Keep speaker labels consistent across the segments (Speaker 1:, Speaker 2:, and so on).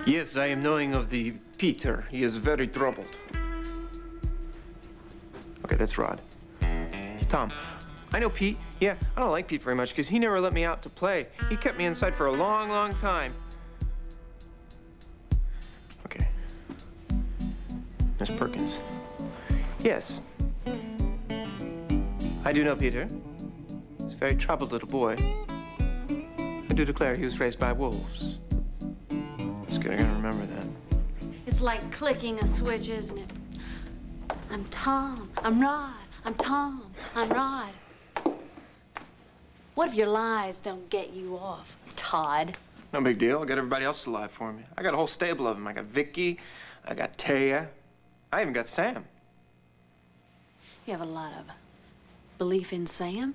Speaker 1: Yes, I am knowing of the Peter. He is very troubled. Okay, that's Rod. Tom, I know Pete. Yeah, I don't like Pete very much because he never let me out to play. He kept me inside for a long, long time. Okay. Miss Perkins. Yes. I do know Peter. He's a very troubled little boy. I do declare he was raised by wolves. It's good, I gotta remember that.
Speaker 2: It's like clicking a switch, isn't it? I'm Tom, I'm Rod, I'm Tom, I'm Rod. What if your lies don't get you off, Todd?
Speaker 1: No big deal, I got everybody else to lie for me. I got a whole stable of them. I got Vicky, I got Taya, I even got Sam.
Speaker 2: You have a lot of belief in Sam?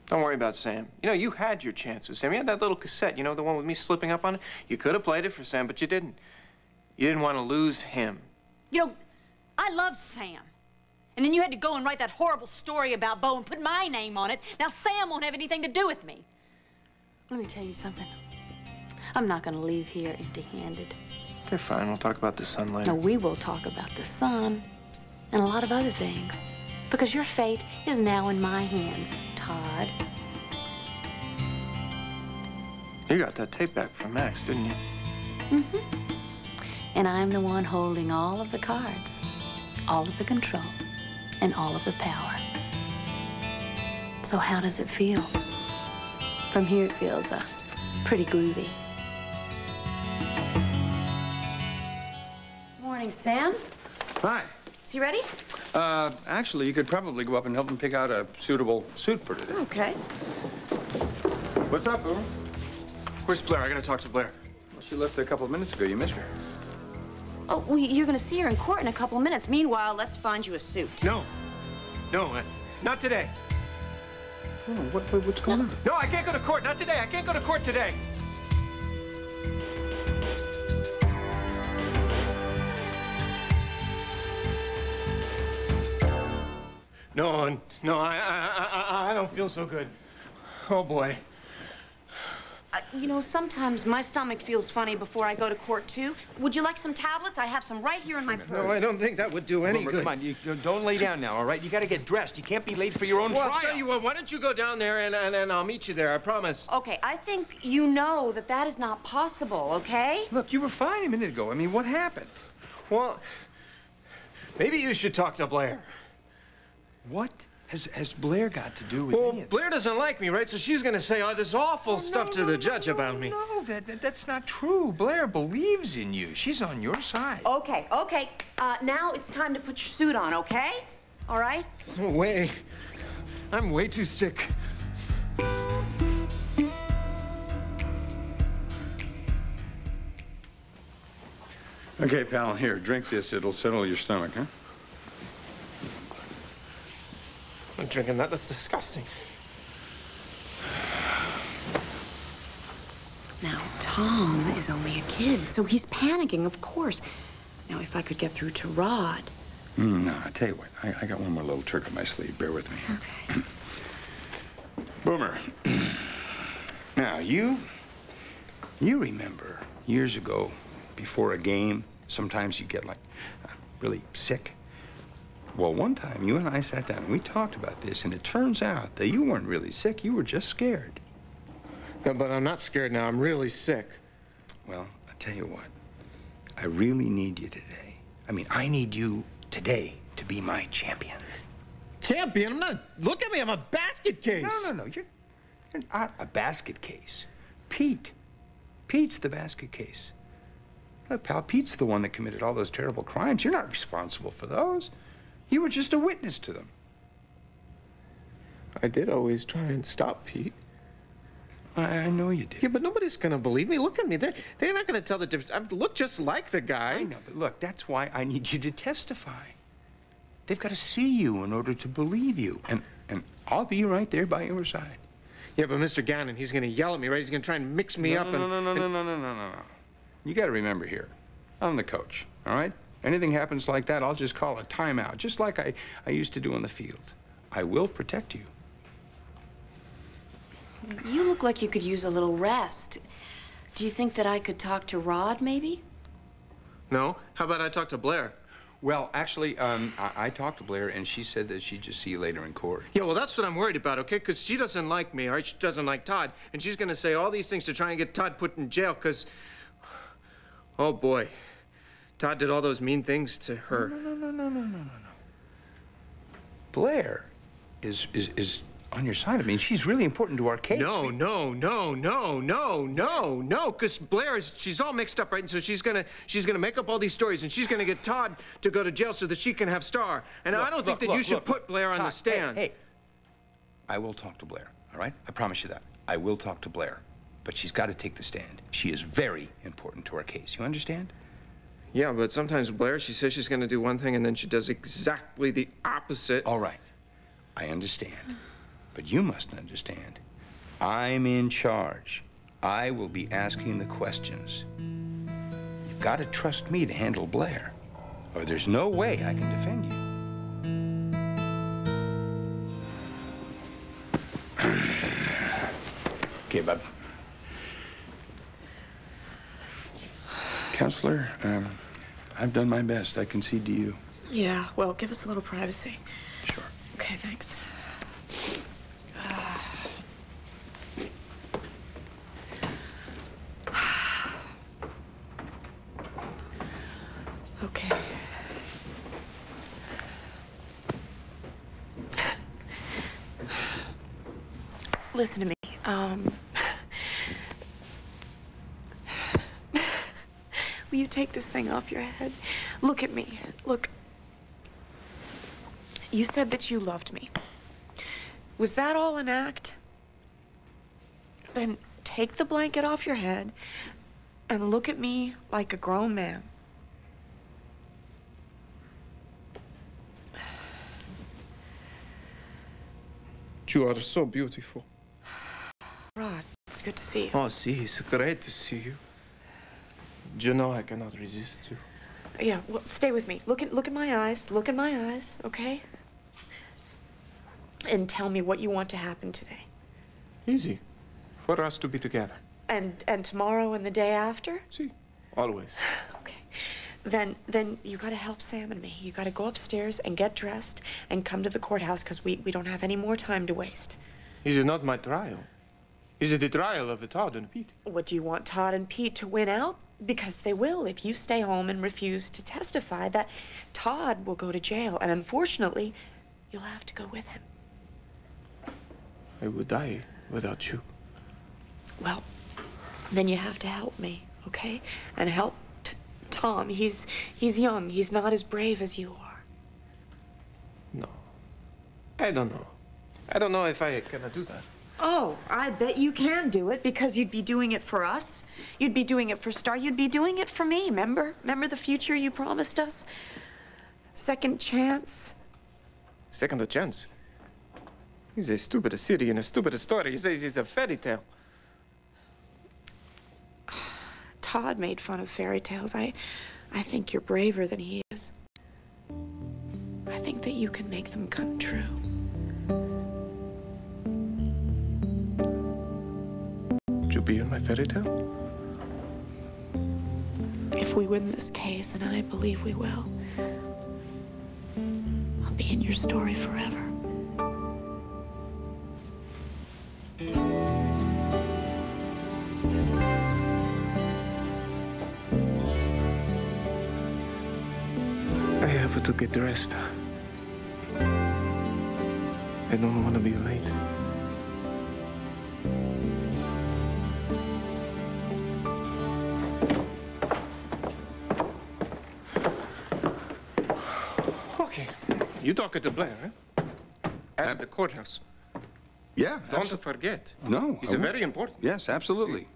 Speaker 1: Don't worry about Sam. You know, you had your chance with Sam. You had that little cassette, you know, the one with me slipping up on it? You could have played it for Sam, but you didn't. You didn't want to lose him.
Speaker 2: You know, I love Sam. And then you had to go and write that horrible story about Bo and put my name on it. Now Sam won't have anything to do with me. Let me tell you something. I'm not going to leave here empty-handed.
Speaker 1: You're fine. We'll talk about the sun later.
Speaker 2: No, we will talk about the sun and a lot of other things. Because your fate is now in my hands, Todd.
Speaker 1: You got that tape back from Max, didn't you?
Speaker 2: Mm-hmm. And I'm the one holding all of the cards, all of the control, and all of the power. So how does it feel? From here, it feels pretty groovy.
Speaker 3: Morning, Sam.
Speaker 4: Hi.
Speaker 3: Is he ready?
Speaker 4: Actually, you could probably go up and help him pick out a suitable suit for today.
Speaker 3: Okay.
Speaker 4: What's up, Boomer?
Speaker 1: Where's Blair? I gotta talk to Blair.
Speaker 4: Well, she left a couple of minutes ago. You missed her.
Speaker 3: Oh, well, you're going to see her in court in a couple of minutes. Meanwhile, let's find you a suit.
Speaker 1: No. No, not today.
Speaker 4: Oh, what's going on?
Speaker 1: No, I can't go to court. Not today. I can't go to court today. No, I don't feel so good. Oh, boy.
Speaker 3: You know, sometimes my stomach feels funny before I go to court, too. Would you like some tablets? I have some right here in my purse.
Speaker 1: No, I don't think that would do any good.
Speaker 5: Come on, you don't lay down now, all right? You got to get dressed. You can't be late for your own trial.
Speaker 1: I'll tell you what, why don't you go down there and I'll meet you there, I promise.
Speaker 3: Okay, I think you know that that is not possible, okay?
Speaker 5: Look, you were fine a minute ago. I mean, what happened?
Speaker 1: Well, maybe you should talk to Blair.
Speaker 5: What has Blair got to do with any of this?
Speaker 1: Blair doesn't like me, right? So she's going to say all this awful stuff to the judge about me.
Speaker 5: No, that's not true. Blair believes in you. She's on your side.
Speaker 3: Okay. Now it's time to put your suit on, okay? All right?
Speaker 1: No, I'm way too sick.
Speaker 4: Okay, pal, here, drink this. It'll settle your stomach, huh?
Speaker 1: I'm drinking that. That's disgusting.
Speaker 3: Now, Tom is only a kid, so he's panicking, of course. Now, if I could get through to Rod.
Speaker 4: No, I tell you what, I got one more little trick up my sleeve. Bear with me.
Speaker 3: Okay.
Speaker 4: Boomer. Now, you remember years ago, before a game, sometimes you get, like, really sick? Well, one time, you and I sat down and we talked about this, and it turns out that you weren't really sick. You were just scared.
Speaker 1: No, but I'm not scared now. I'm really sick.
Speaker 4: Well, I tell you what. I really need you today. I mean, I need you today to be my champion.
Speaker 1: Champion? I'm not... Look at me. I'm a basket case.
Speaker 4: No. You're not a basket case. Pete's the basket case. Look, pal, Pete's the one that committed all those terrible crimes. You're not responsible for those. You were just a witness to them.
Speaker 1: I did always try and stop Pete.
Speaker 4: I know you did.
Speaker 1: Yeah, but nobody's going to believe me. Look at me. They're not going to tell the difference. I look just like the guy.
Speaker 4: I know, but look, that's why I need you to testify. They've got to see you in order to believe you. And I'll be right there by your side.
Speaker 1: Yeah, but Mr. Gannon, he's going to yell at me, right? He's going to try and mix me up.
Speaker 4: No. You got to remember here, I'm the coach, all right? Anything happens like that, I'll just call a timeout, just like I used to do on the field. I will protect you.
Speaker 3: You look like you could use a little rest. Do you think that I could talk to Rod, maybe?
Speaker 1: No? How about I talk to Blair?
Speaker 4: Well, actually, I talked to Blair, and she said that she'd just see you later in court.
Speaker 1: Yeah, well, that's what I'm worried about, okay? Because she doesn't like me, all right? She doesn't like Todd. And she's going to say all these things to try and get Todd put in jail because... Oh, boy. Todd did all those mean things to her.
Speaker 4: No. Blair is on your side. I mean, she's really important to our case.
Speaker 1: No, because Blair she's all mixed up, right? And so she's gonna make up all these stories, and she's gonna get Todd to go to jail so that she can have Star. And I don't think that you should put Blair on the stand.
Speaker 4: Hey, I will talk to Blair, all right? I promise you that. I will talk to Blair. But she's got to take the stand. She is very important to our case. You understand?
Speaker 1: Yeah, but sometimes Blair, she says she's gonna do one thing, and then she does exactly the opposite.
Speaker 4: All right. I understand. But you must understand, I'm in charge. I will be asking the questions. You've got to trust me to handle Blair, or there's no way I can defend you. Okay, bud. Counselor, I've done my best. I concede to you.
Speaker 6: Yeah, well, give us a little privacy.
Speaker 4: Sure.
Speaker 6: Okay, thanks. Okay. Listen to me. Will you take this thing off your head? Look at me. Look. You said that you loved me. Was that all an act? Then take the blanket off your head and look at me like a grown man.
Speaker 1: You are so beautiful.
Speaker 6: Rod, it's good to see you.
Speaker 1: Oh, see, it's great to see you. You know I cannot resist you.
Speaker 6: Yeah, well, stay with me. Look at my eyes. Look in my eyes, okay? And tell me what you want to happen today.
Speaker 1: Easy. For us to be together.
Speaker 6: And tomorrow and the day after?
Speaker 1: See, always.
Speaker 6: Okay. Then you gotta help Sam and me. You gotta go upstairs and get dressed and come to the courthouse because we don't have any more time to waste.
Speaker 1: Is it not my trial? Is it the trial of Todd and Pete?
Speaker 6: What, do you want Todd and Pete to win out? Because they will if you stay home and refuse to testify. That Todd will go to jail, and unfortunately, you'll have to go with him.
Speaker 1: I would die without you.
Speaker 6: Well, then you have to help me, okay? And help Tom. He's young. He's not as brave as you are.
Speaker 1: No. I don't know. I don't know if I can do that.
Speaker 6: Oh, I bet you can do it because you'd be doing it for us. You'd be doing it for Star. You'd be doing it for me, remember? Remember the future you promised us? Second chance?
Speaker 1: Second chance? He's a stupid city and a stupid story. He says it's a fairy tale.
Speaker 6: Todd made fun of fairy tales. I think you're braver than he is. I think that you can make them come true.
Speaker 1: Would you be in my fairy tale?
Speaker 6: If we win this case, and I believe we will, I'll be in your story forever.
Speaker 1: I have to get dressed. I don't want to be late. Okay. You talk to Blair, eh? At the courthouse.
Speaker 4: Yeah.
Speaker 1: Don't forget.
Speaker 4: No.
Speaker 1: It's very important.
Speaker 4: Yes, absolutely.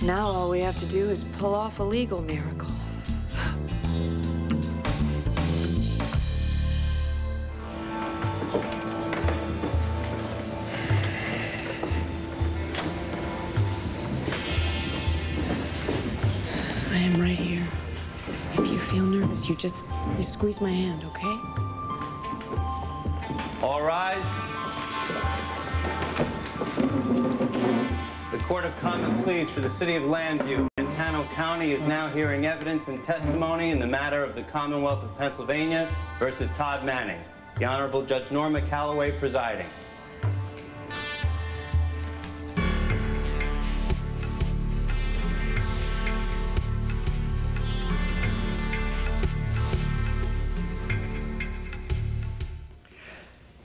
Speaker 6: Now all we have to do is pull off a legal miracle. I am right here. If you feel nervous, you squeeze my hand, okay?
Speaker 7: All rise. Court of Common Pleas for the City of Landview, Montana County is now hearing evidence and testimony in the matter of the Commonwealth of Pennsylvania versus Todd Manning. The Honorable Judge Norma Calloway presiding.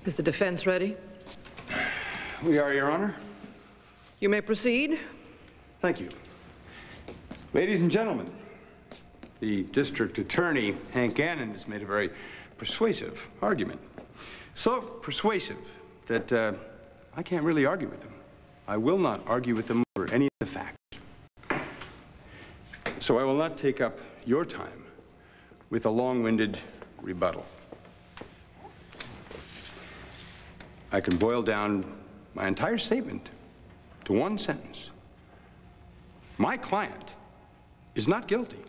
Speaker 8: Is the defense ready?
Speaker 4: We are, Your Honor.
Speaker 8: You may proceed.
Speaker 4: Thank you. Ladies and gentlemen, the district attorney, Hank Gannon, has made a very persuasive argument. So persuasive that I can't really argue with him. I will not argue with him over any of the facts. So I will not take up your time with a long-winded rebuttal. I can boil down my entire statement to one sentence. My client is not guilty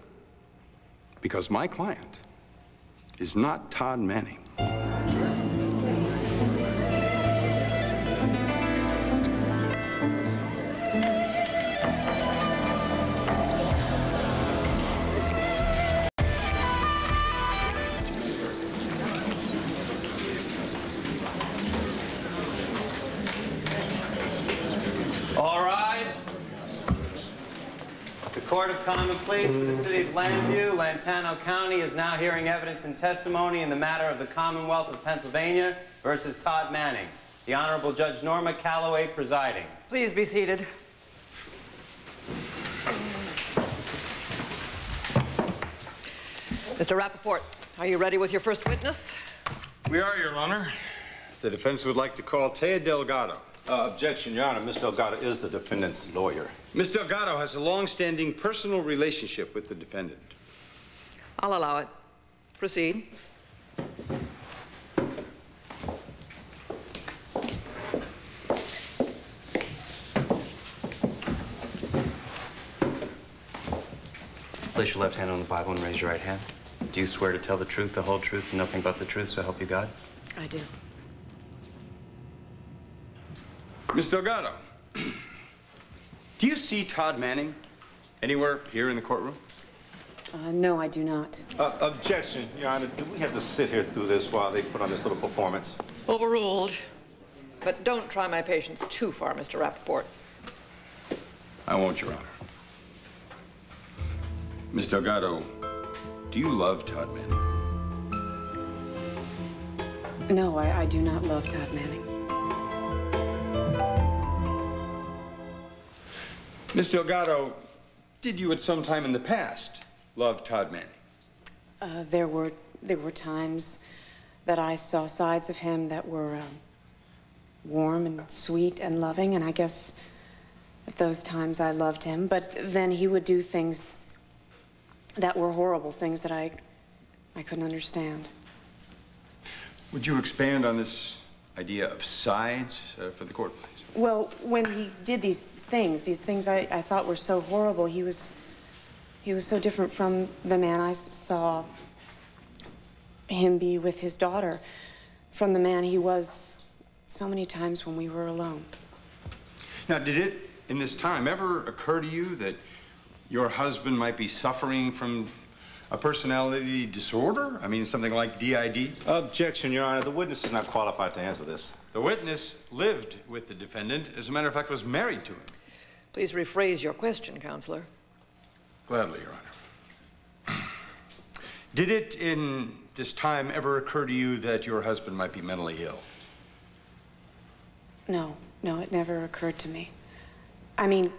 Speaker 4: because my client is not Todd Manning.
Speaker 7: Court of Common Pleas for the City of Landview, Lantano County is now hearing evidence and testimony in the matter of the Commonwealth of Pennsylvania versus Todd Manning. The Honorable Judge Norma Calloway presiding.
Speaker 8: Please be seated. Mr. Rappaport, are you ready with your first witness?
Speaker 4: We are, Your Honor. The defense would like to call Taya Delgado.
Speaker 9: Objection, Your Honor. Ms. Delgado is the defendant's lawyer.
Speaker 4: Ms. Delgado has a long-standing personal relationship with the defendant.
Speaker 8: I'll allow it. Proceed.
Speaker 7: Place your left hand on the Bible and raise your right hand. Do you swear to tell the truth, the whole truth, and nothing but the truth, so help you God?
Speaker 8: I do.
Speaker 4: Ms. Delgado, do you see Todd Manning anywhere here in the courtroom?
Speaker 3: No, I do not.
Speaker 9: Objection, Your Honor. Do we have to sit here through this while they put on this little performance?
Speaker 8: Overruled. But don't try my patience too far, Mr. Rappaport.
Speaker 4: I won't, Your Honor. Ms. Delgado, do you love Todd Manning?
Speaker 3: No, I do not love Todd Manning.
Speaker 4: Ms. Delgado, did you at some time in the past love Todd Manning?
Speaker 3: There were times that I saw sides of him that were warm and sweet and loving, and I guess at those times I loved him. But then he would do things that were horrible, things that I couldn't understand.
Speaker 4: Would you expand on this idea of sides for the court, please?
Speaker 3: Well, when he did these things I thought were so horrible, he was so different from the man I saw him be with his daughter, from the man he was so many times when we were alone.
Speaker 4: Now, did it, in this time, ever occur to you that your husband might be suffering from a personality disorder? I mean, something like DID?
Speaker 9: Objection, Your Honor. The witness is not qualified to answer this.
Speaker 4: The witness lived with the defendant. As a matter of fact, was married to him.
Speaker 8: Please rephrase your question, Counselor.
Speaker 4: Gladly, Your Honor. Did it, in this time, ever occur to you that your husband might be mentally ill?
Speaker 3: No, it never occurred to me. I mean,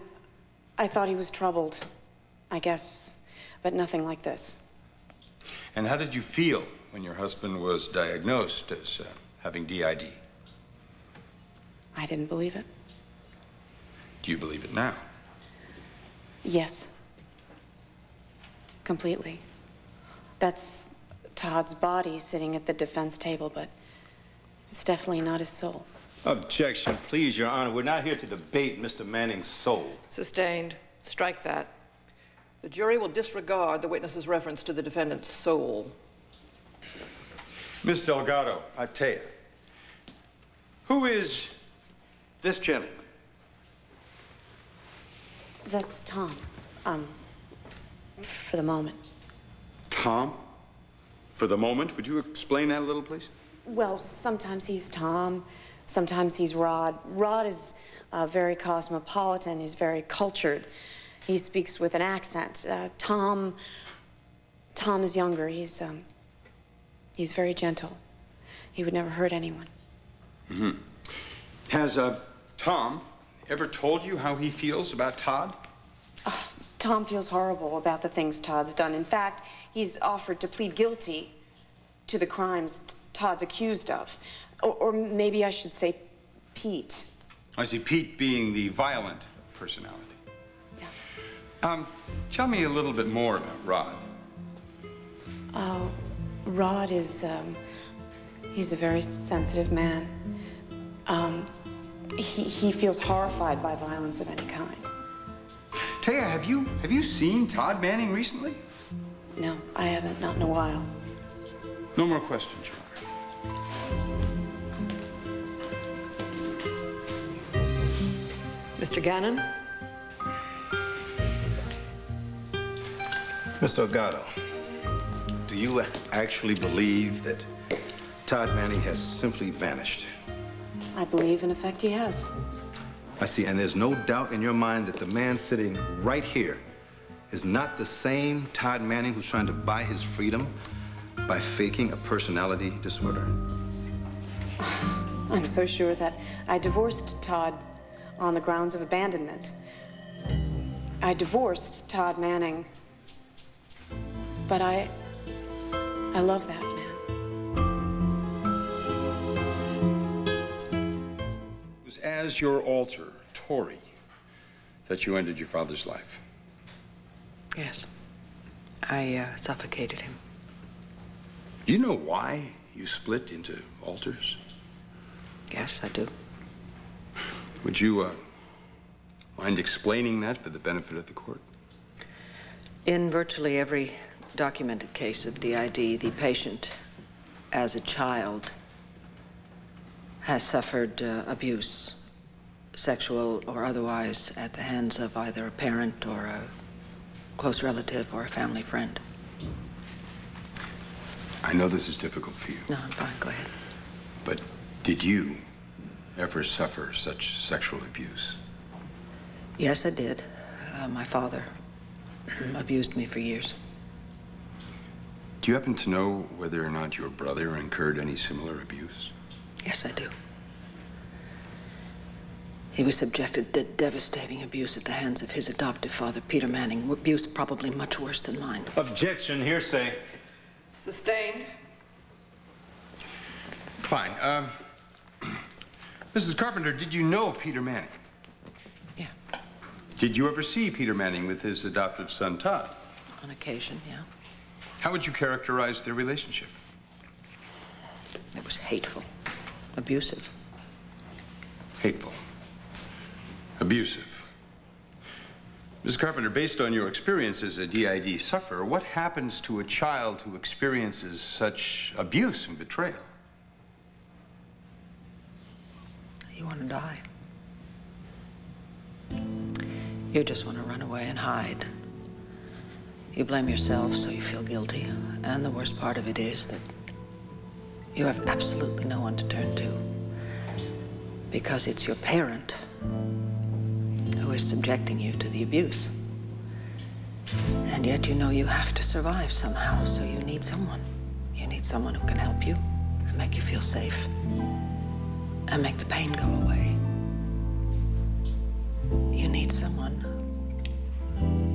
Speaker 3: I thought he was troubled, I guess, but nothing like this.
Speaker 4: And how did you feel when your husband was diagnosed as having DID?
Speaker 3: I didn't believe it.
Speaker 4: Do you believe it now?
Speaker 3: Yes. Completely. That's Todd's body sitting at the defense table, but it's definitely not his soul.
Speaker 9: Objection, please, Your Honor. We're not here to debate Mr. Manning's soul.
Speaker 8: Sustained. Strike that. The jury will disregard the witness's reference to the defendant's soul.
Speaker 4: Miss Delgado, I tell you, who is this gentleman?
Speaker 3: That's Tom. For the moment.
Speaker 4: Tom? For the moment? Would you explain that a little, please?
Speaker 3: Well, sometimes he's Tom, sometimes he's Rod. Rod is very cosmopolitan, he's very cultured. He speaks with an accent. Tom is younger. He's very gentle. He would never hurt anyone.
Speaker 4: Mm-hmm. Has Tom ever told you how he feels about Todd?
Speaker 3: Tom feels horrible about the things Todd's done. In fact, he's offered to plead guilty to the crimes Todd's accused of. Or maybe I should say Pete.
Speaker 4: I see, Pete being the violent personality. Yeah. Tell me a little bit more about Rod.
Speaker 3: Rod is, he's a very sensitive man. He feels horrified by violence of any kind.
Speaker 4: Taya, have you seen Todd Manning recently?
Speaker 3: No, I haven't, not in a while.
Speaker 4: No more questions, Your Honor.
Speaker 8: Mr. Gannon?
Speaker 9: Mr. Elgato, do you actually believe that Todd Manning has simply vanished?
Speaker 3: I believe, in effect, he has.
Speaker 9: I see, and there's no doubt in your mind that the man sitting right here is not the same Todd Manning who's trying to buy his freedom by faking a personality disorder?
Speaker 3: I'm so sure that I divorced Todd on the grounds of abandonment. I divorced Todd Manning, but I love that man.
Speaker 4: It was as your alter, Tori, that you ended your father's life.
Speaker 10: Yes. I suffocated him.
Speaker 4: Do you know why you split into alters?
Speaker 10: Yes, I do.
Speaker 4: Would you mind explaining that for the benefit of the court?
Speaker 10: In virtually every documented case of DID, the patient, as a child, has suffered abuse, sexual or otherwise, at the hands of either a parent or a close relative or a family friend.
Speaker 4: I know this is difficult for you.
Speaker 10: No, I'm fine. Go ahead.
Speaker 4: But did you ever suffer such sexual abuse?
Speaker 10: Yes, I did. My father abused me for years.
Speaker 4: Do you happen to know whether or not your brother incurred any similar abuse?
Speaker 10: Yes, I do. He was subjected to devastating abuse at the hands of his adoptive father, Peter Manning. Abuse probably much worse than mine.
Speaker 9: Objection, hearsay.
Speaker 8: Sustained.
Speaker 4: Fine. Mrs. Carpenter, did you know Peter Manning?
Speaker 10: Yeah.
Speaker 4: Did you ever see Peter Manning with his adoptive son, Todd?
Speaker 10: On occasion, yeah.
Speaker 4: How would you characterize their relationship?
Speaker 10: It was hateful, abusive.
Speaker 4: Hateful. Abusive. Mrs. Carpenter, based on your experience as a DID sufferer, what happens to a child who experiences such abuse and betrayal?
Speaker 10: You want to die. You just want to run away and hide. You blame yourself, so you feel guilty. And the worst part of it is that you have absolutely no one to turn to. Because it's your parent who is subjecting you to the abuse. And yet you know you have to survive somehow, so you need someone. You need someone who can help you and make you feel safe and make the pain go away. You need someone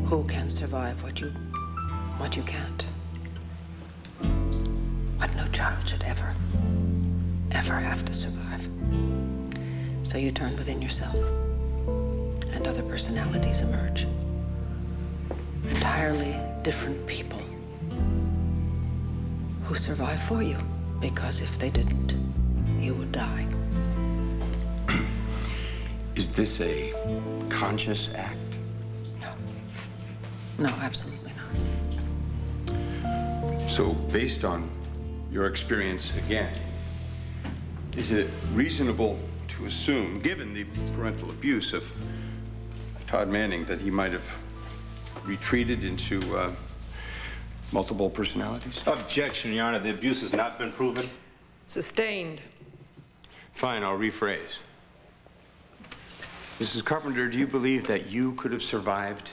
Speaker 10: who can survive what you can't. What no child should ever have to survive. So you turn within yourself, and other personalities emerge. Entirely different people who survive for you, because if they didn't, you would die.
Speaker 4: Is this a conscious act?
Speaker 10: No. No, absolutely not.
Speaker 4: So, based on your experience again, is it reasonable to assume, given the parental abuse of Todd Manning that he might have retreated into multiple personalities?
Speaker 9: Objection, Your Honor. The abuse has not been proven.
Speaker 8: Sustained.
Speaker 4: Fine, I'll rephrase. Mrs. Carpenter, do you believe that you could have survived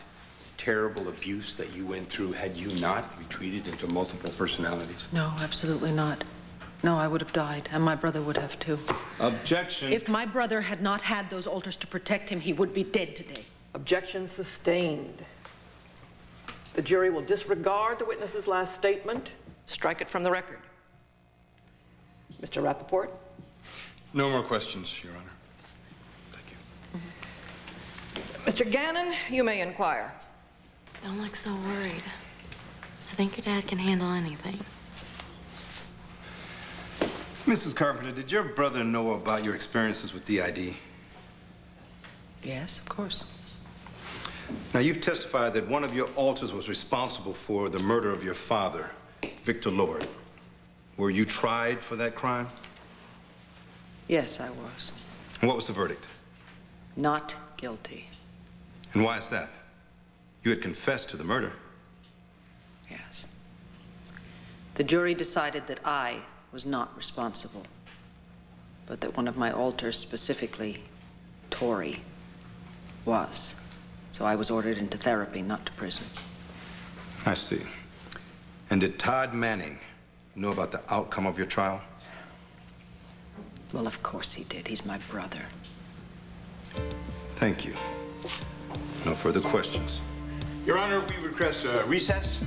Speaker 4: terrible abuse that you went through had you not retreated into multiple personalities?
Speaker 10: No, absolutely not. No, I would have died, and my brother would have too.
Speaker 9: Objection.
Speaker 10: If my brother had not had those altars to protect him, he would be dead today.
Speaker 8: Objection sustained. The jury will disregard the witness's last statement, strike it from the record. Mr. Rappaport?
Speaker 4: No more questions, Your Honor. Thank you.
Speaker 8: Mr. Gannon, you may inquire.
Speaker 11: Don't look so worried. I think your dad can handle anything.
Speaker 9: Mrs. Carpenter, did your brother know about your experiences with DID?
Speaker 10: Yes, of course.
Speaker 9: Now, you've testified that one of your alters was responsible for the murder of your father, Victor Lord. Were you tried for that crime?
Speaker 10: Yes, I was.
Speaker 9: And what was the verdict?
Speaker 10: Not guilty.
Speaker 9: And why is that? You had confessed to the murder.
Speaker 10: Yes. The jury decided that I was not responsible, but that one of my alters, specifically Tori, was. So I was ordered into therapy, not to prison.
Speaker 9: I see. And did Todd Manning know about the outcome of your trial?
Speaker 10: Well, of course he did. He's my brother.
Speaker 9: Thank you. No further questions.
Speaker 4: Your Honor, we request a recess.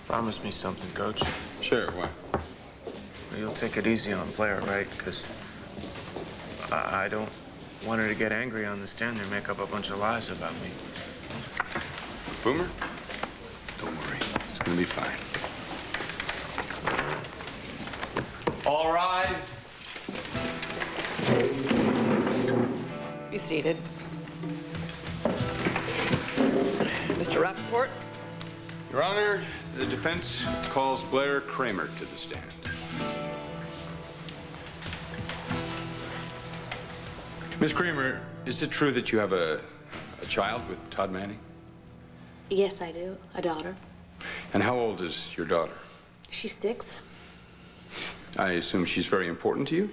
Speaker 1: Promise me something, Coach.
Speaker 4: Sure, what?
Speaker 1: You'll take it easy on Blair, right? Because I don't want her to get angry on the stand and make up a bunch of lies about me.
Speaker 4: Boomer? Don't worry. It's gonna be fine.
Speaker 7: All rise.
Speaker 8: Be seated. Mr. Rappaport?
Speaker 4: Your Honor, the defense calls Blair Kramer to the stand. Miss Kramer, is it true that you have a child with Todd Manning?
Speaker 2: Yes, I do. A daughter.
Speaker 4: And how old is your daughter?
Speaker 2: She's 6.
Speaker 4: I assume she's very important to you?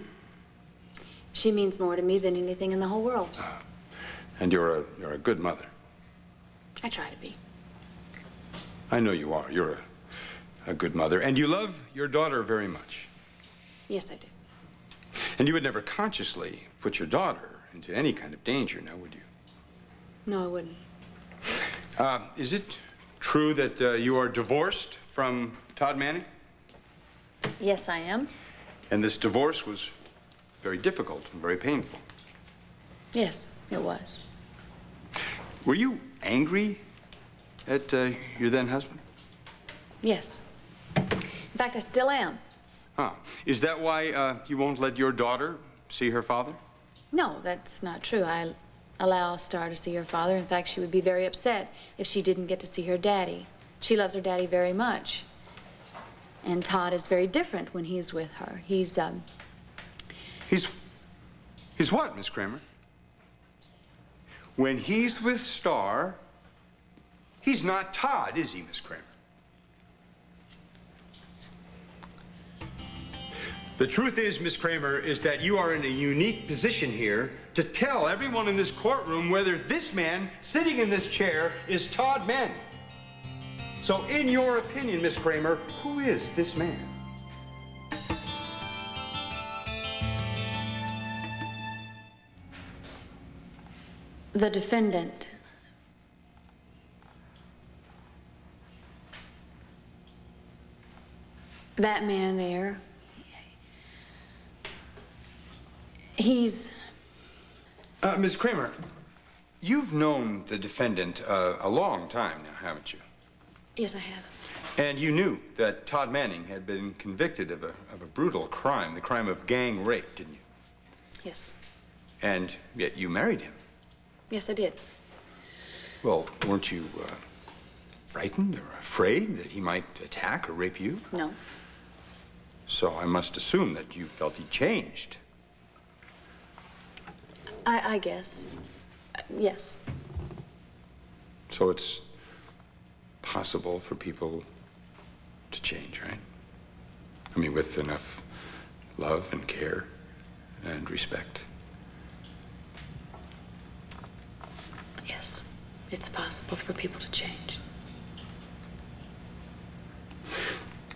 Speaker 2: She means more to me than anything in the whole world.
Speaker 4: And you're a good mother.
Speaker 2: I try to be.
Speaker 4: I know you are. You're a good mother. And you love your daughter very much.
Speaker 2: Yes, I do.
Speaker 4: And you would never consciously put your daughter into any kind of danger, now would you?
Speaker 2: No, I wouldn't.
Speaker 4: Is it true that you are divorced from Todd Manning?
Speaker 2: Yes, I am.
Speaker 4: And this divorce was very difficult and very painful.
Speaker 2: Yes, it was.
Speaker 4: Were you angry at your then husband?
Speaker 2: Yes. In fact, I still am.
Speaker 4: Is that why you won't let your daughter see her father?
Speaker 2: No, that's not true. I allow Star to see her father. In fact, she would be very upset if she didn't get to see her daddy. She loves her daddy very much. And Todd is very different when he's with her. He's
Speaker 4: what, Miss Kramer? When he's with Star, he's not Todd, is he, Miss Kramer? The truth is, Miss Kramer, is that you are in a unique position here to tell everyone in this courtroom whether this man sitting in this chair is Todd Manning. So in your opinion, Miss Kramer, who is this man?
Speaker 2: the defendant. That man there, he's...
Speaker 4: Ms. Kramer, you've known the defendant a long time now, haven't you?
Speaker 2: Yes, I have.
Speaker 4: And you knew that Todd Manning had been convicted of a brutal crime, the crime of gang rape, didn't you?
Speaker 2: Yes.
Speaker 4: And yet you married him.
Speaker 2: Yes, I did.
Speaker 4: Well, weren't you frightened or afraid that he might attack or rape you?
Speaker 2: No.
Speaker 4: So I must assume that you felt he changed
Speaker 3: I guess. Yes.
Speaker 4: So it's possible for people to change, right? I mean, with enough love and care and respect.
Speaker 3: Yes, it's possible for people to change.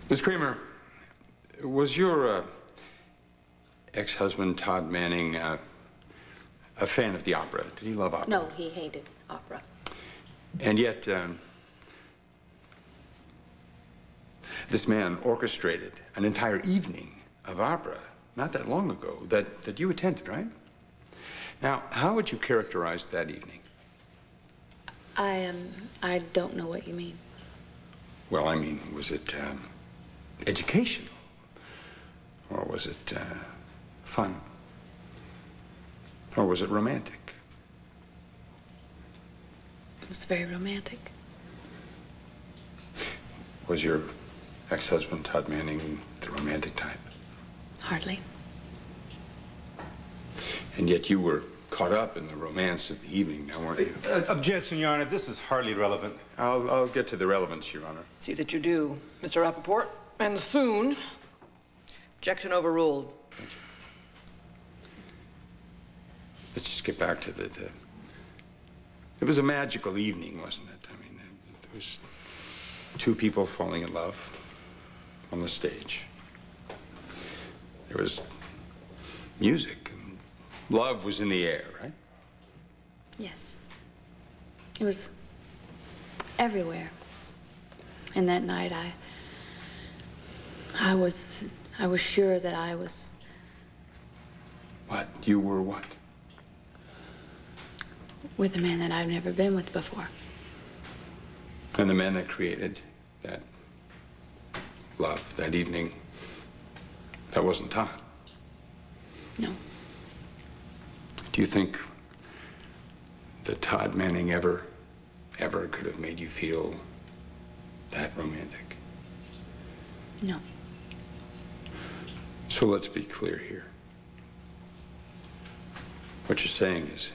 Speaker 4: Ms. Kramer, was your ex-husband, Todd Manning, a fan of the opera? Did he love opera?
Speaker 3: No, he hated opera.
Speaker 4: And yet, this man orchestrated an entire evening of opera not that long ago that you attended, right? Now, how would you characterize that evening?
Speaker 3: I don't know what you mean.
Speaker 4: Well, I mean, was it educational? Or was it fun? Or was it romantic?
Speaker 3: It was very romantic.
Speaker 4: Was your ex-husband, Todd Manning, the romantic type?
Speaker 3: Hardly.
Speaker 4: And yet you were caught up in the romance of the evening, now weren't you?
Speaker 9: Objection, Your Honor. This is hardly relevant.
Speaker 4: I'll get to the relevance, Your Honor.
Speaker 8: See that you do, Mr. Rappaport, and soon. Objection overruled.
Speaker 4: Thank you. Let's just get back to it was a magical evening, wasn't it? I mean, there was two people falling in love on the stage. There was music, and love was in the air, right?
Speaker 3: Yes. It was everywhere. And that night, I was sure that I was...
Speaker 4: What? You were what?
Speaker 3: With a man that I've never been with before.
Speaker 4: And the man that created that love that evening, that wasn't Todd?
Speaker 3: No.
Speaker 4: Do you think that Todd Manning ever could have made you feel that romantic?
Speaker 3: No.
Speaker 4: So let's be clear here. What you're saying is,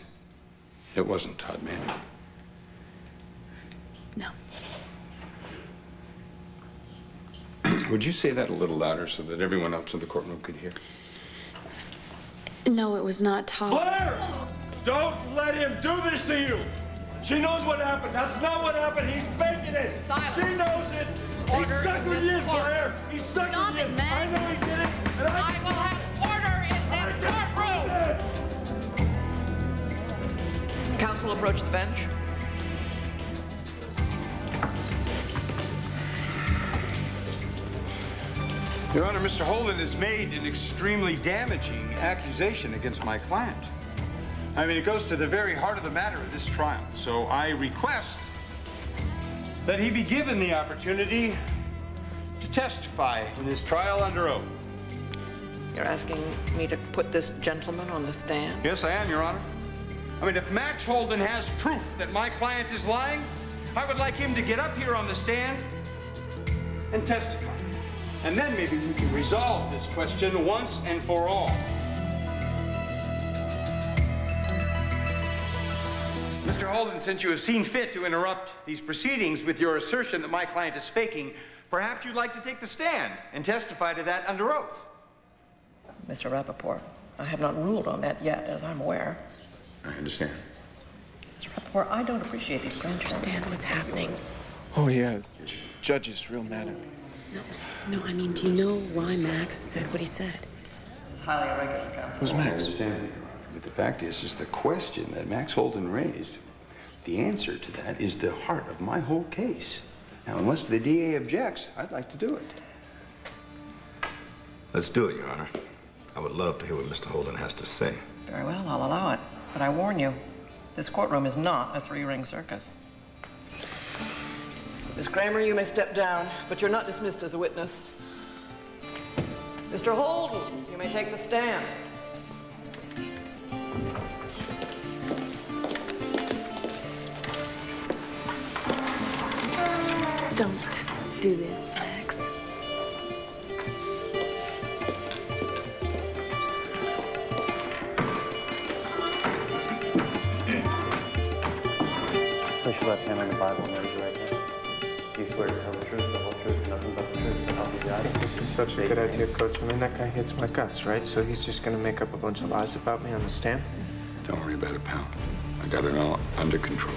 Speaker 4: it wasn't Todd Manning.
Speaker 3: No.
Speaker 4: Would you say that a little louder so that everyone else in the courtroom could hear?
Speaker 3: No, it was not Todd.
Speaker 12: Blair! Don't let him do this to you! She knows what happened. That's not what happened. He's faking it.
Speaker 2: Silence.
Speaker 12: She knows it. He's sucking you in, Blair. He's sucking
Speaker 2: Stop
Speaker 12: you
Speaker 2: it,
Speaker 12: in.
Speaker 2: man.
Speaker 12: I know he did it. And
Speaker 2: I will have order in this courtroom.
Speaker 8: Counsel approach the bench.
Speaker 4: Your Honor, Mr. Holden has made an extremely damaging accusation against my client. I mean, it goes to the very heart of the matter of this trial. So I request that he be given the opportunity to testify in this trial under oath.
Speaker 8: You're asking me to put this gentleman on the stand?
Speaker 4: Yes, I am, Your Honor. I mean, if Max Holden has proof that my client is lying, I would like him to get up here on the stand and testify. And then maybe we can resolve this question once and for all. Mr. Holden, since you have seen fit to interrupt these proceedings with your assertion that my client is faking, perhaps you'd like to take the stand and testify to that under oath.
Speaker 8: Mr. Rappaport, I have not ruled on that yet, as I'm aware.
Speaker 4: I understand.
Speaker 8: Mr. Rappaport, I don't appreciate these grand
Speaker 3: Understand what's happening?
Speaker 1: Oh, yeah. Judge is real mad at me.
Speaker 3: No, I mean, do you know why Max said what he said?
Speaker 8: This is highly irregular, Counsel.
Speaker 1: Who's Max?
Speaker 4: I understand. But the fact is the question that Max Holden raised, the answer to that is the heart of my whole case. Now, unless the DA objects, I'd like to do it.
Speaker 9: Let's do it, Your Honor. I would love to hear what Mr. Holden has to say.
Speaker 8: Very well, I'll allow it. But I warn you, this courtroom is not a three-ring circus. Miss Kramer, you may step down, but you're not dismissed as a witness. Mr. Holden, you may take the stand.
Speaker 3: Don't do this, Max.
Speaker 7: Place your left hand on the Bible and raise your right hand. You swear to tell the truth, the whole truth, and nothing but the truth, so help you God.
Speaker 1: This is such a good idea, Coach. I mean, that guy hits my guts, right? So he's just gonna make up a bunch of lies about me on the stand?
Speaker 4: Don't worry about it, pal. I got it all under control.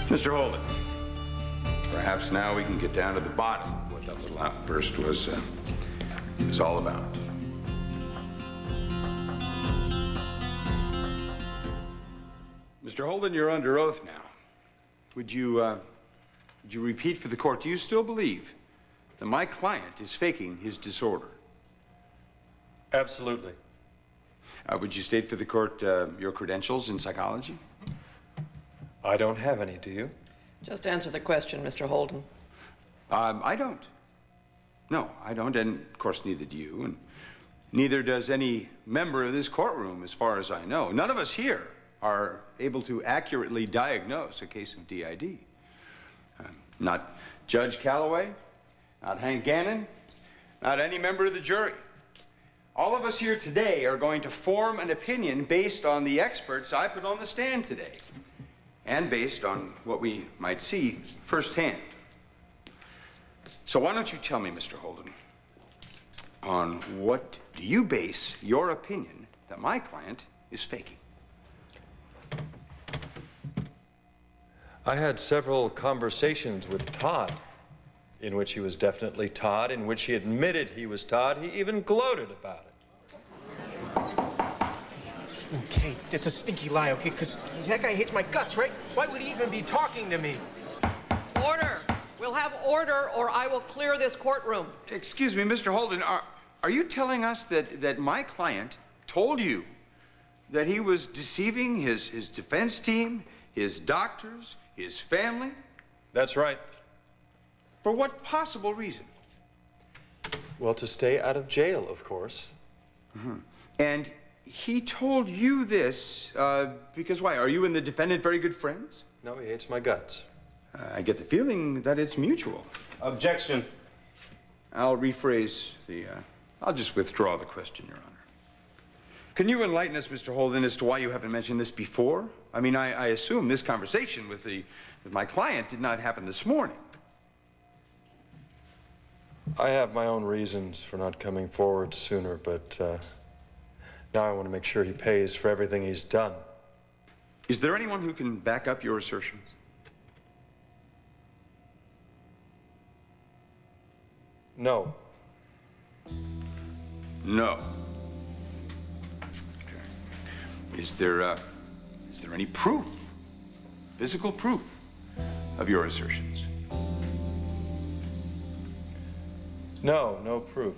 Speaker 4: Mr. Holden, perhaps now we can get down to the bottom of what that little outburst was all about. Mr. Holden, you're under oath now. Would you repeat for the court, do you still believe that my client is faking his disorder?
Speaker 12: Absolutely.
Speaker 4: Would you state for the court your credentials in psychology?
Speaker 12: I don't have any, do you?
Speaker 8: Just answer the question, Mr. Holden.
Speaker 4: I don't. No, I don't, and of course neither do you, and neither does any member of this courtroom, as far as I know. None of us here are able to accurately diagnose a case of DID. Not Judge Calloway, not Hank Gannon, not any member of the jury. All of us here today are going to form an opinion based on the experts I put on the stand today, and based on what we might see firsthand. So why don't you tell me, Mr. Holden, on what do you base your opinion that my client is faking?
Speaker 12: I had several conversations with Todd, in which he was definitely Todd, in which he admitted he was Todd. He even gloated about it.
Speaker 1: Okay, it's a stinky lie, okay? Because that guy hates my guts, right? Why would he even be talking to me?
Speaker 8: Order! We'll have order, or I will clear this courtroom.
Speaker 4: Excuse me, Mr. Holden, are you telling us that my client told you that he was deceiving his defense team, his doctors, his family?
Speaker 12: That's right.
Speaker 4: For what possible reason?
Speaker 12: Well, to stay out of jail, of course.
Speaker 4: Mm-hmm. And he told you this because why? Are you and the defendant very good friends?
Speaker 12: No, he hates my guts.
Speaker 4: I get the feeling that it's mutual.
Speaker 7: Objection.
Speaker 4: I'll rephrase the, I'll just withdraw the question, Your Honor. Can you enlighten us, Mr. Holden, as to why you haven't mentioned this before? I mean, I assume this conversation with my client did not happen this morning.
Speaker 12: I have my own reasons for not coming forward sooner, but now I want to make sure he pays for everything he's done.
Speaker 4: Is there anyone who can back up your assertions?
Speaker 12: No.
Speaker 4: No. Okay. Is there any proof, physical proof, of your assertions?
Speaker 12: No, no proof.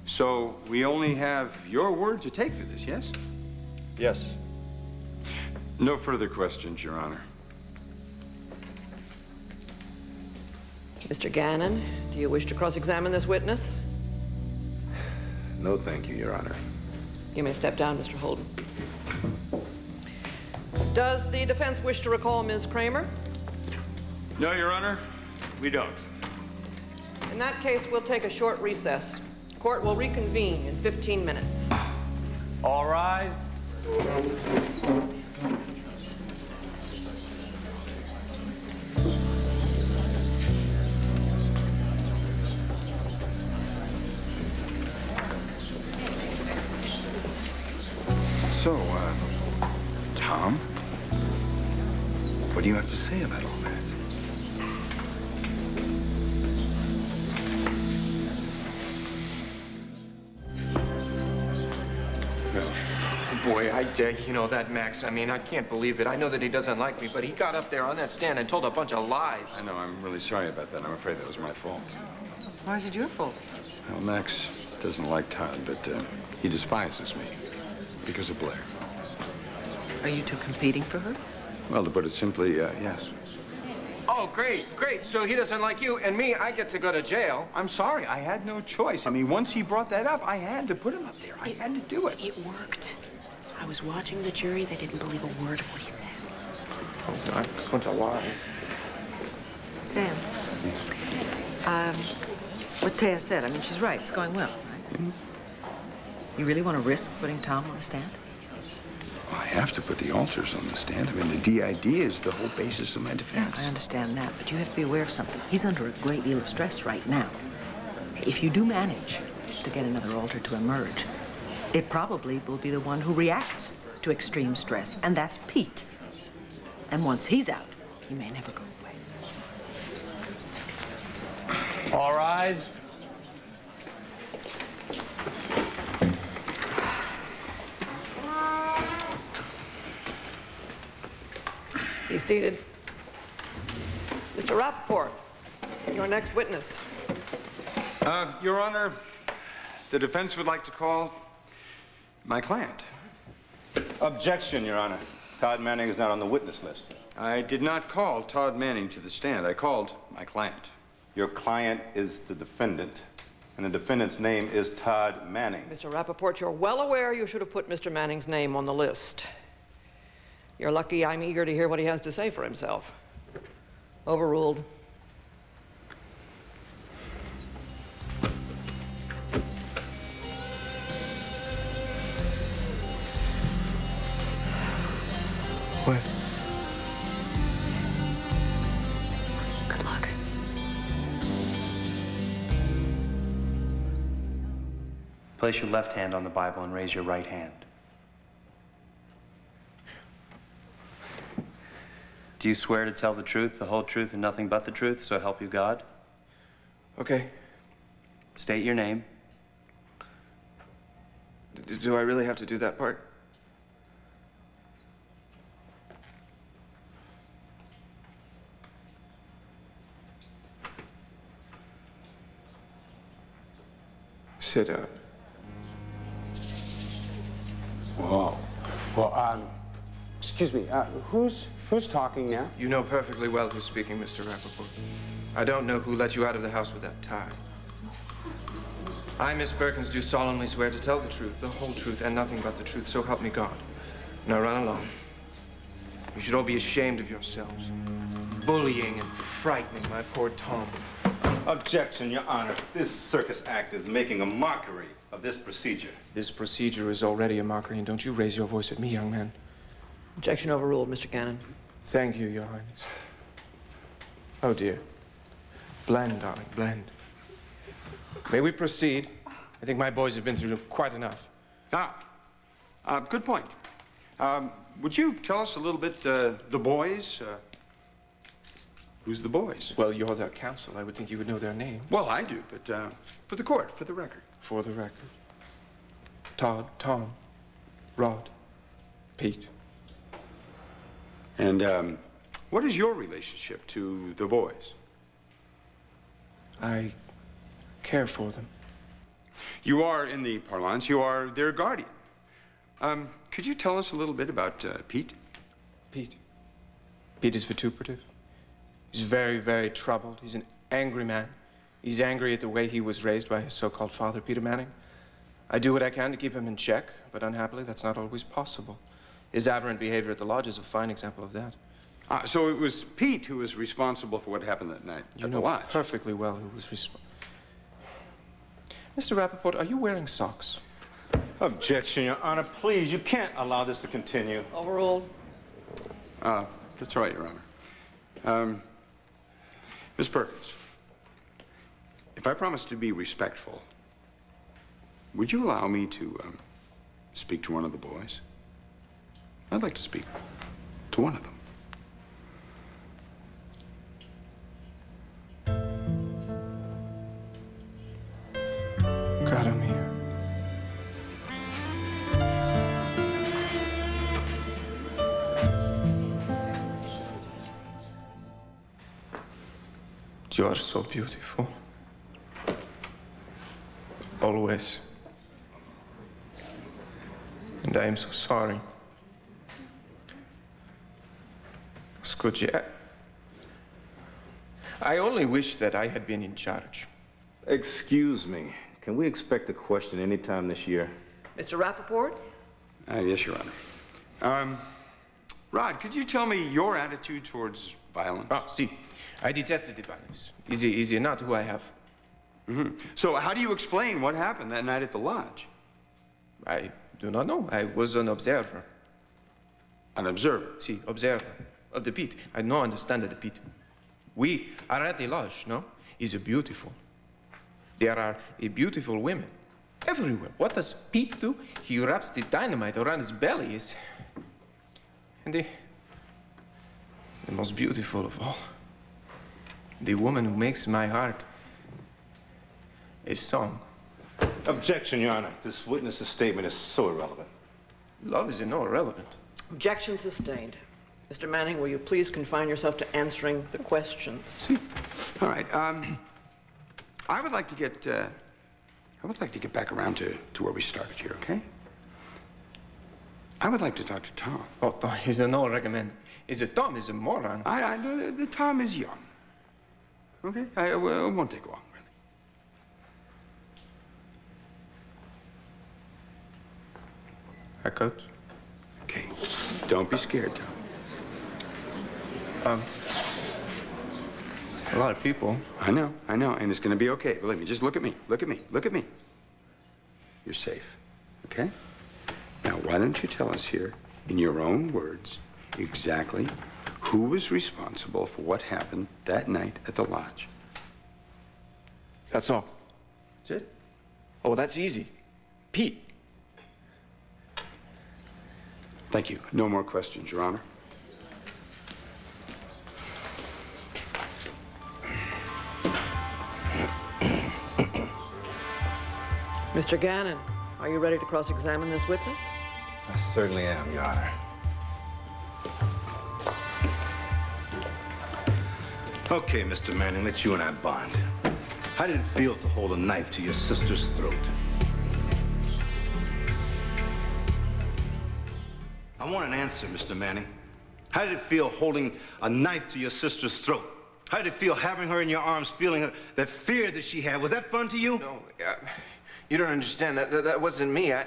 Speaker 4: So we only have your word to take for this, yes?
Speaker 12: Yes.
Speaker 4: No further questions, Your Honor.
Speaker 8: Mr. Gannon, do you wish to cross-examine this witness?
Speaker 9: No, thank you, Your Honor.
Speaker 8: You may step down, Mr. Holden. Does the defense wish to recall Ms. Kramer?
Speaker 4: No, Your Honor, we don't.
Speaker 8: In that case, we'll take a short recess. Court will reconvene in 15 minutes.
Speaker 7: All rise.
Speaker 4: So, Tom, what do you have to say about all that?
Speaker 1: Boy, you know, that Max, I mean, I can't believe it. I know that he doesn't like me, but he got up there on that stand and told a bunch of lies.
Speaker 4: I know, I'm really sorry about that. I'm afraid that was my fault.
Speaker 10: Why is it your fault?
Speaker 4: Well, Max doesn't like Todd, but he despises me because of Blair.
Speaker 10: Are you two competing for her?
Speaker 4: Well, to put it simply, yes.
Speaker 1: Oh, great, great. So he doesn't like you, and me, I get to go to jail.
Speaker 4: I'm sorry, I had no choice. I mean, once he brought that up, I had to put him up there. I had to do it.
Speaker 11: It worked. I was watching the jury. They didn't believe a word of what he said.
Speaker 1: Oh, God, a bunch of lies.
Speaker 10: Sam, what Taya said, I mean, she's right. It's going well, right? Mm-hmm. You really want to risk putting Tom on the stand?
Speaker 4: Oh, have to put the alters on the stand. I mean, the DID is the whole basis of my defense.
Speaker 10: Yeah, I understand that, but you have to be aware of something. He's under a great deal of stress right now. If you do manage to get another alter to emerge, it probably will be the one who reacts to extreme stress, and that's Pete. And once he's out, he may never go away.
Speaker 7: All rise.
Speaker 8: Be seated. Mr. Rappaport, your next witness.
Speaker 4: Your Honor, the defense would like to call my client.
Speaker 9: Objection, Your Honor. Todd Manning is not on the witness list.
Speaker 4: I did not call Todd Manning to the stand. I called my client.
Speaker 9: Your client is the defendant, and the defendant's name is Todd Manning.
Speaker 8: Mr. Rappaport, you're well aware you should have put Mr. Manning's name on the list. You're lucky I'm eager to hear what he has to say for himself. Overruled.
Speaker 1: What?
Speaker 11: Good luck.
Speaker 7: Place your left hand on the Bible and raise your right hand. Do you swear to tell the truth, the whole truth, and nothing but the truth, so help you God?
Speaker 1: Okay.
Speaker 7: State your name.
Speaker 1: Do I really have to do that part? Sit up.
Speaker 13: Whoa. Well, excuse me, who's talking now?
Speaker 1: You know perfectly well who's speaking, Mr. Rappaport. I don't know who let you out of the house with that tie. I, Miss Perkins, do solemnly swear to tell the truth, the whole truth, and nothing but the truth, so help me God. Now run along. You should all be ashamed of yourselves. Bullying and frightening my poor Tom.
Speaker 9: Objection, Your Honor. This circus act is making a mockery of this procedure.
Speaker 1: This procedure is already a mockery, and don't you raise your voice at me, young man.
Speaker 8: Objection overruled, Mr. Cannon.
Speaker 1: Thank you, Your Highness. Oh, dear. Blend, darling, blend. May we proceed? I think my boys have been through quite enough.
Speaker 4: Good point. Would you tell us a little bit, the boys? Who's the boys?
Speaker 1: Well, you're their counsel. I would think you would know their name.
Speaker 4: Well, I do, but for the court, for the record.
Speaker 1: For the record. Todd, Tom, Rod, Pete.
Speaker 4: And what is your relationship to the boys?
Speaker 1: I care for them.
Speaker 4: You are, in the parlance, you are their guardian. Could you tell us a little bit about Pete?
Speaker 1: Pete. Pete is vituperative. He's very, very troubled. He's an angry man. He's angry at the way he was raised by his so-called father, Peter Manning. I do what I can to keep him in check, but unhappily, that's not always possible. His aberrant behavior at the lodge is a fine example of that.
Speaker 4: So it was Pete who was responsible for what happened that night at the lodge?
Speaker 1: You know perfectly well who was responsible. Mr. Rappaport, are you wearing socks?
Speaker 9: Objection, Your Honor. Please, you can't allow this to continue.
Speaker 8: Overruled.
Speaker 4: That's right, Your Honor. Miss Perkins, if I promise to be respectful, would you allow me to speak to one of the boys? I'd like to speak to one of them.
Speaker 1: God, I'm here. You are so beautiful. Always. And I am so sorry. Scusi, I only wish that I had been in charge.
Speaker 9: Excuse me. Can we expect a question anytime this year?
Speaker 8: Mr. Rappaport?
Speaker 4: Yes, Your Honor. Rod, could you tell me your attitude towards violence?
Speaker 1: See, I detested the violence. Easy not who I have.
Speaker 4: So how do you explain what happened that night at the lodge?
Speaker 1: I do not know. I was an observer.
Speaker 13: An observer.
Speaker 1: Si, observer of the pit. I don't understand the pit. We are at the lodge, no? Is beautiful. There are beautiful women everywhere. What does Pete do? He wraps the dynamite around his belly. And the most beautiful of all, the woman who makes my heart a song.
Speaker 9: Objection, Your Honor. This witness's statement is so irrelevant.
Speaker 1: Love is no irrelevant.
Speaker 8: Objection sustained. Mr. Manning, will you please confine yourself to answering the questions?
Speaker 13: See? All right. I would like to get back around to where we started here, okay? I would like to talk to Tom.
Speaker 1: Oh, Tom is no recommend. Tom is a moron.
Speaker 13: The Tom is young. Okay? It won't take long, really.
Speaker 1: Hi, Coach.
Speaker 13: Okay. Don't be scared, Tom.
Speaker 1: A lot of people.
Speaker 13: I know, and it's gonna be okay. Believe me, just look at me, look at me, look at me. You're safe, okay? Now, why don't you tell us here, in your own words, exactly who was responsible for what happened that night at the lodge?
Speaker 1: That's all.
Speaker 13: That's it?
Speaker 1: Oh, that's easy. Pete.
Speaker 13: Thank you. No more questions, Your Honor.
Speaker 8: Mr. Gannon, are you ready to cross-examine this witness?
Speaker 9: I certainly am, Your Honor. Okay, Mr. Manning, let you and I bond. How did it feel to hold a knife to your sister's throat? I want an answer, Mr. Manning. How did it feel holding a knife to your sister's throat? How did it feel having her in your arms, feeling that fear that she had? Was that fun to you?
Speaker 1: No, you don't understand. That wasn't me. I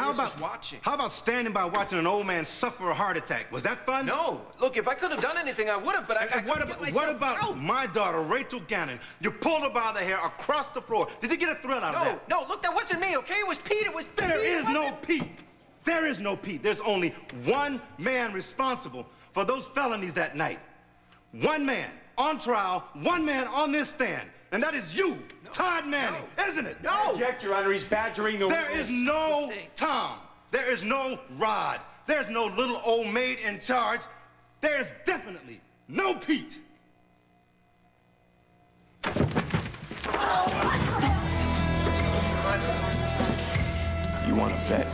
Speaker 1: was just watching.
Speaker 9: How about standing by watching an old man suffer a heart attack? Was that fun?
Speaker 1: No. Look, if I could have done anything, I would have, but I couldn't get myself
Speaker 9: What about
Speaker 1: out.
Speaker 9: my daughter, Rachel Gannon? You pulled her by the hair across the floor. Did you get a thrill out of that?
Speaker 1: No, look, that wasn't me, okay? It was Pete. It was Pete.
Speaker 9: There is no Pete. There is no Pete. There's only one man responsible for those felonies that night. One man on trial, one man on this stand. And that is you, Todd Manning, isn't it?
Speaker 1: No.
Speaker 13: I object, Your Honor. He's badgering the
Speaker 9: There is no Tom. There is no Rod. There's no little old maid in charge. There is definitely no Pete.
Speaker 1: You want to bet?